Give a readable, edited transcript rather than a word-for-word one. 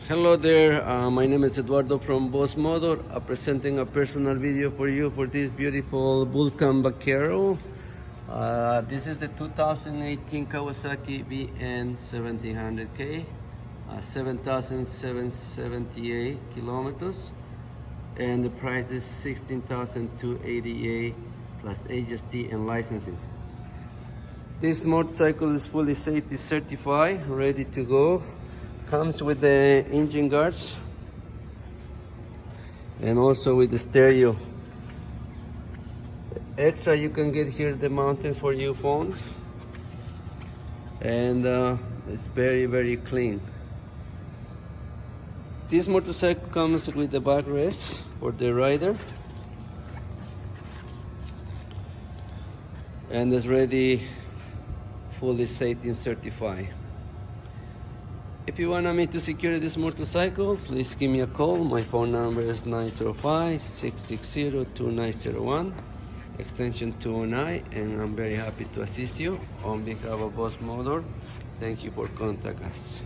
Hello there, my name is Eduardo from Boss Motor, presenting a personal video for you for this beautiful Vulcan Vaquero. This is the 2018 Kawasaki VN1700k, 7,778 kilometers, and the price is 16,288 plus HST and licensing. This motorcycle is fully safety certified, ready to go. Comes with the engine guards and also with the stereo. Extra, you can get here the mountain for your phone, and it's very clean. This motorcycle comes with the backrest for the rider, and is ready, fully safety certified. If you want me to secure this motorcycle, please give me a call. My phone number is 905-660-2901, extension 209, and I'm very happy to assist you on behalf of Boss Motor. Thank you for contacting us.